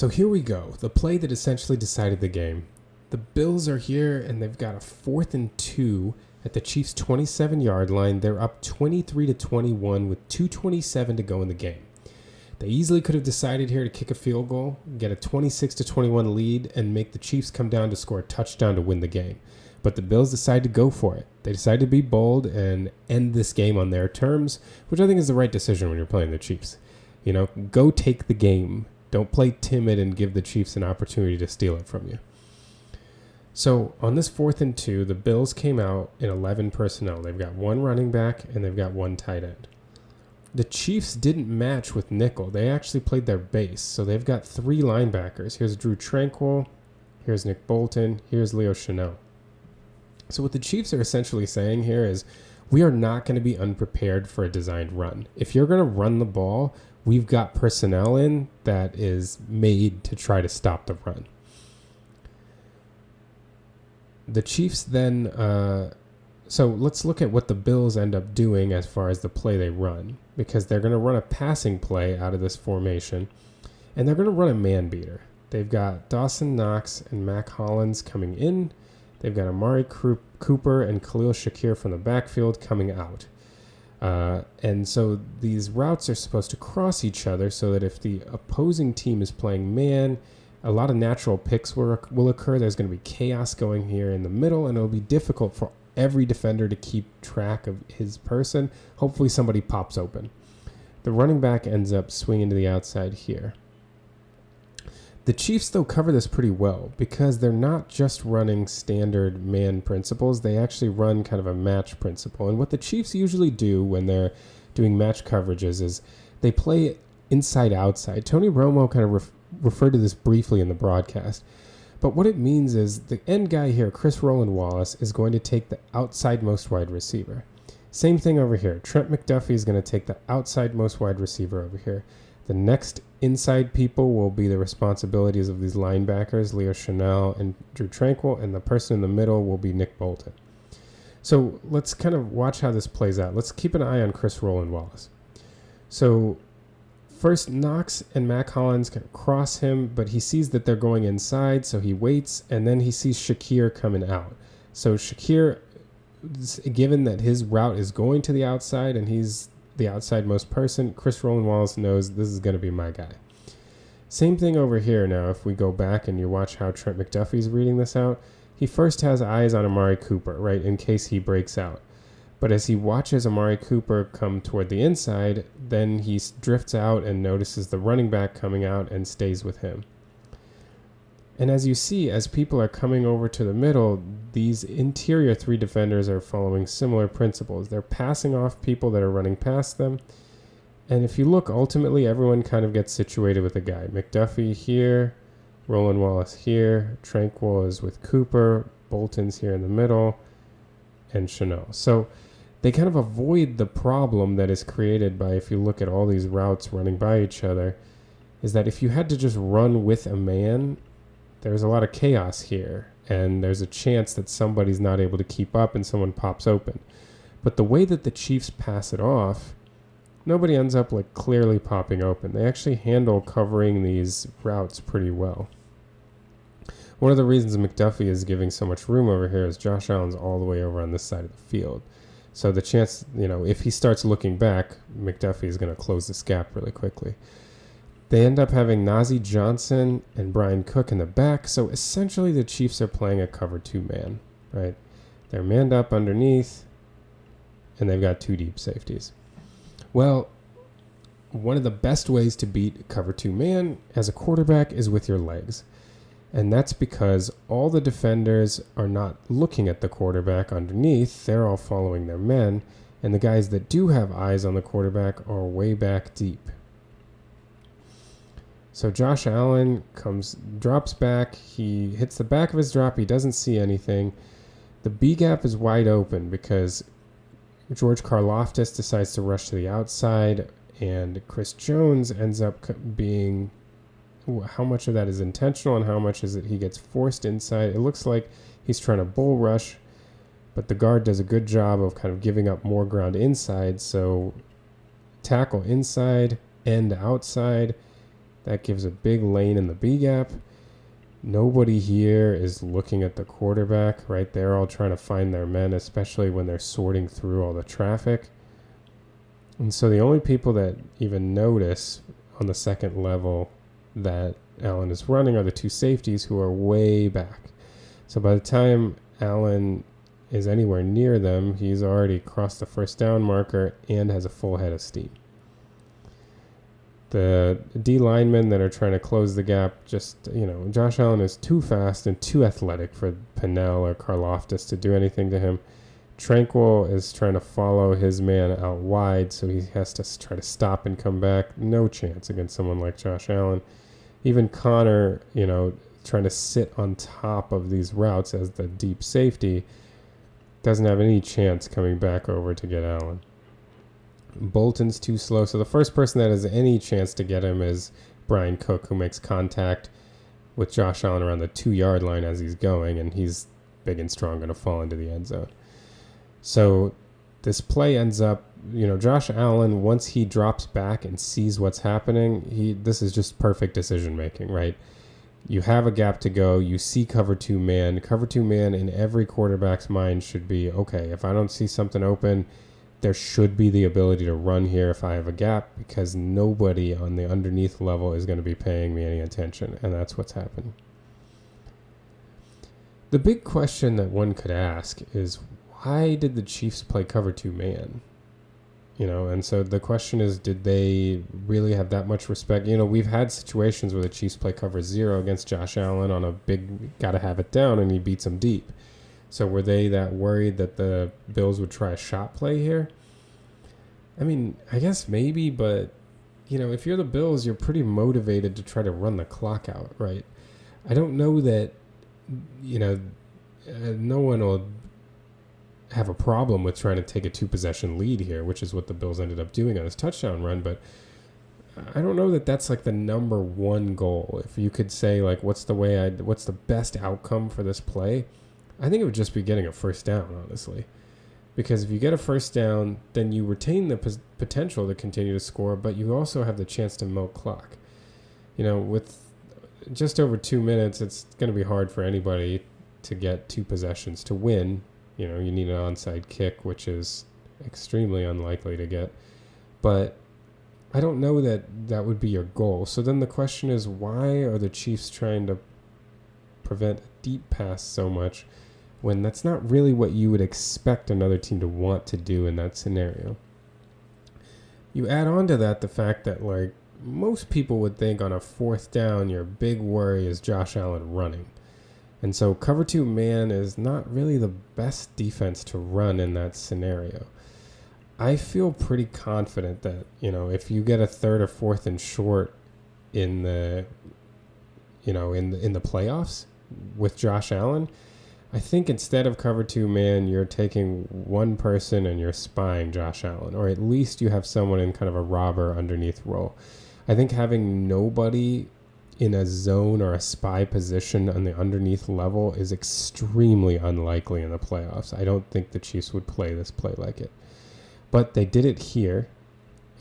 So here we go, the play that essentially decided the game. The Bills are here and they've got a 4th and 2 at the Chiefs' 27-yard line. They're up 23-21 with 2:27 to go in the game. They easily could have decided here to kick a field goal, get a 26-21 lead, and make the Chiefs come down to score a touchdown to win the game. But the Bills decided to go for it. They decided to be bold and end this game on their terms, which I think is the right decision when you're playing the Chiefs. You know, go take the game. Don't play timid and give the Chiefs an opportunity to steal it from you. So on this 4th and 2, the Bills came out in 11 personnel. They've got one running back and they've got one tight end. The Chiefs didn't match with nickel. They actually played their base. So they've got 3 linebackers. Here's Drew Tranquill. Here's Nick Bolton. Here's Leo Chenal. So what the Chiefs are essentially saying here is we are not going to be unprepared for a designed run. If you're going to run the ball, we've got personnel in that is made to try to stop the run. The Chiefs then, so let's look at what the Bills end up doing as far as the play they run, because they're going to run a passing play out of this formation, and they're going to run a man beater. They've got Dawson Knox and Mac Hollins coming in. They've got Amari Cooper and Khalil Shakir from the backfield coming out. And so these routes are supposed to cross each other so that if the opposing team is playing man, a lot of natural picks will occur. There's going to be chaos going here in the middle, and it'll be difficult for every defender to keep track of his person. Hopefully somebody pops open. The running back ends up swinging to the outside here. The Chiefs, though, cover this pretty well because they're not just running standard man principles. They actually run kind of a match principle. And what the Chiefs usually do when they're doing match coverages is they play inside-outside. Tony Romo kind of referred to this briefly in the broadcast. But what it means is the end guy here, Chris Roland Wallace, is going to take the outside most wide receiver. Same thing over here. Trent McDuffie is going to take the outside most wide receiver over here. The next inside people will be the responsibilities of these linebackers, Leo Chenal and Drew Tranquill, and the person in the middle will be Nick Bolton. So let's kind of watch how this plays out. Let's keep an eye on Chris Roland Wallace. So first, Knox and Mac Hollins kind of cross him, but he sees that they're going inside, so he waits, and then he sees Shakir coming out. So Shakir, given that his route is going to the outside and he's the outside most person, Chris Roland Wallace knows this is going to be my guy. Same thing over here now. If we go back and you watch how Trent McDuffie's reading this out, he first has eyes on Amari Cooper, right, in case he breaks out. But as he watches Amari Cooper come toward the inside, then he drifts out and notices the running back coming out and stays with him. And as you see, as people are coming over to the middle, these interior 3 defenders are following similar principles. They're passing off people that are running past them. And if you look, ultimately, everyone kind of gets situated with a guy. McDuffie here, Roland Wallace here, Tranquill is with Cooper, Bolton's here in the middle, and Chenal. So they kind of avoid the problem that is created by, if you look at all these routes running by each other, is that if you had to just run with a man, there's a lot of chaos here, and there's a chance that somebody's not able to keep up and someone pops open. But the way that the Chiefs pass it off, nobody ends up like clearly popping open. They actually handle covering these routes pretty well. One of the reasons McDuffie is giving so much room over here is Josh Allen's all the way over on this side of the field. So the chance, if he starts looking back, McDuffie is going to close this gap really quickly. They end up having Najee Johnson and Brian Cook in the back, so essentially the Chiefs are playing a cover 2 man, right? They're manned up underneath, and they've got 2 deep safeties. Well, one of the best ways to beat cover 2 man as a quarterback is with your legs. And that's because all the defenders are not looking at the quarterback underneath. They're all following their men. And the guys that do have eyes on the quarterback are way back deep. So Josh Allen drops back. He hits the back of his drop. He doesn't see anything. The B gap is wide open because George Karlaftis decides to rush to the outside. And Chris Jones ends up being... how much of that is intentional and how much is it he gets forced inside? It looks like he's trying to bull rush, but the guard does a good job of kind of giving up more ground inside. So tackle inside, end outside, That gives a big lane in the B gap. Nobody here is looking at the quarterback, right? They're all trying to find their men, especially when they're sorting through all the traffic. And so the only people that even notice on the second level that Allen is running are the two safeties who are way back. So by the time Allen is anywhere near them, he's already crossed the first down marker and has a full head of steam. The D linemen that are trying to close the gap, Josh Allen is too fast and too athletic for Pennell or Karloftis to do anything to him. Tranquil is trying to follow his man out wide, so he has to try to stop and come back. No chance against someone like Josh Allen. Even Connor, trying to sit on top of these routes as the deep safety, doesn't have any chance coming back over to get Allen. Bolton's too slow, so the first person that has any chance to get him is Brian Cook, who makes contact with Josh Allen around the 2-yard line as he's going, and he's big and strong, going to fall into the end zone. So this play ends up, Josh Allen, once he drops back and sees what's happening, this is just perfect decision making, right? You have a gap to go, you see cover 2 man. Cover 2 man in every quarterback's mind should be, okay, if I don't see something open, there should be the ability to run here if I have a gap, because nobody on the underneath level is going to be paying me any attention, and that's what's happening. The big question that one could ask is, why did the Chiefs play cover 2 man? And so the question is, did they really have that much respect? We've had situations where the Chiefs play cover 0 against Josh Allen on a big gotta have it down, and he beats them deep. So were they that worried that the Bills would try a shot play here? I mean, I guess maybe, but, if you're the Bills, you're pretty motivated to try to run the clock out, right? I don't know that, no one will have a problem with trying to take a 2-possession lead here, which is what the Bills ended up doing on this touchdown run, but I don't know that that's like the number one goal. If you could say, like, what's the best outcome for this play? I think it would just be getting a first down, honestly. Because if you get a first down, then you retain the potential to continue to score, but you also have the chance to milk clock. With just over 2 minutes, it's going to be hard for anybody to get 2 possessions to win. You need an onside kick, which is extremely unlikely to get. But I don't know that that would be your goal. So then the question is, why are the Chiefs trying to prevent a deep pass so much when that's not really what you would expect another team to want to do in that scenario? You add on to that the fact that, like, most people would think on a 4th down, your big worry is Josh Allen running. And so cover 2 man is not really the best defense to run in that scenario. I feel pretty confident that, if you get a 3rd or 4th and short in the, in the playoffs with Josh Allen, I think instead of cover 2 man, you're taking one person and you're spying Josh Allen, or at least you have someone in kind of a robber underneath role. I think having nobody in a zone or a spy position on the underneath level is extremely unlikely in the playoffs. I don't think the Chiefs would play this play like it. But they did it here,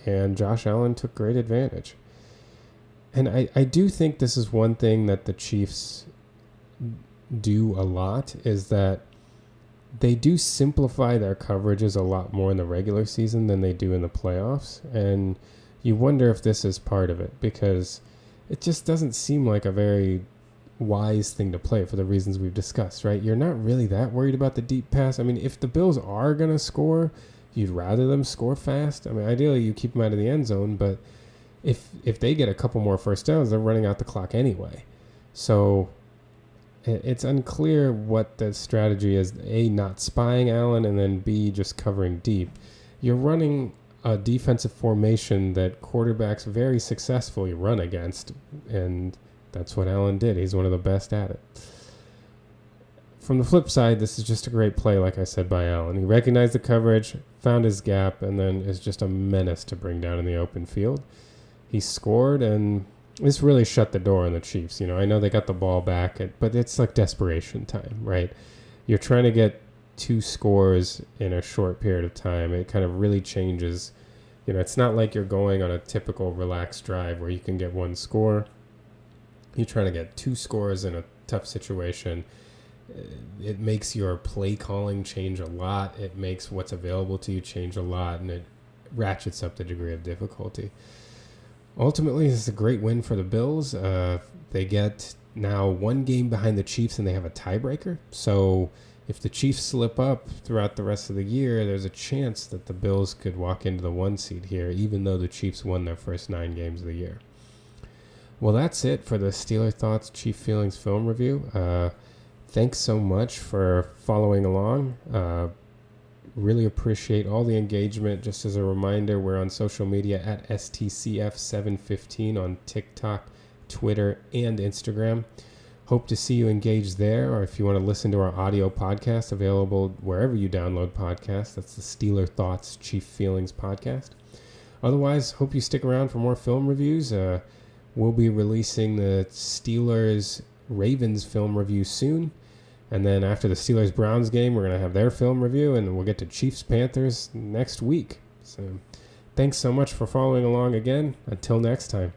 and Josh Allen took great advantage. And I do think this is one thing that the Chiefs do a lot, is that they do simplify their coverages a lot more in the regular season than they do in the playoffs. And you wonder if this is part of it, because it just doesn't seem like a very wise thing to play for the reasons we've discussed, right? You're not really that worried about the deep pass. I mean, if the Bills are going to score, you'd rather them score fast. I mean, ideally you keep them out of the end zone, but if they get a couple more first downs, they're running out the clock anyway. So it's unclear what the strategy is. A, not spying Allen, and then B, just covering deep. You're running a defensive formation that quarterbacks very successfully run against, and that's what Allen did. He's one of the best at it. From the flip side, this is just a great play, like I said, by Allen. He recognized the coverage, found his gap, and then is just a menace to bring down in the open field. He scored, and this really shut the door on the Chiefs. I know they got the ball back, but it's like desperation time, right? You're trying to get 2 scores in a short period of time. It kind of really changes, It's not like you're going on a typical relaxed drive where you can get one score. You're trying to get 2 scores in a tough situation. It makes your play calling change a lot. It makes what's available to you change a lot, and it ratchets up the degree of difficulty. Ultimately, this is a great win for the Bills. They get now 1 game behind the Chiefs, and they have a tiebreaker. So if the Chiefs slip up throughout the rest of the year, there's a chance that the Bills could walk into the 1 seed here, even though the Chiefs won their first 9 games of the year. Well, that's it for the Steeler Thoughts Chief Feelings film review. Thanks so much for following along. Really appreciate all the engagement. Just as a reminder, we're on social media at STCF715 on TikTok, Twitter, and Instagram. Hope to see you engaged there, or if you want to listen to our audio podcast, available wherever you download podcasts. That's the Steeler Thoughts Chief Feelings podcast. Otherwise, hope you stick around for more film reviews. We'll be releasing the Steelers-Ravens film review soon. And then after the Steelers-Browns game, we're going to have their film review, and we'll get to Chiefs-Panthers next week. So thanks so much for following along again. Until next time.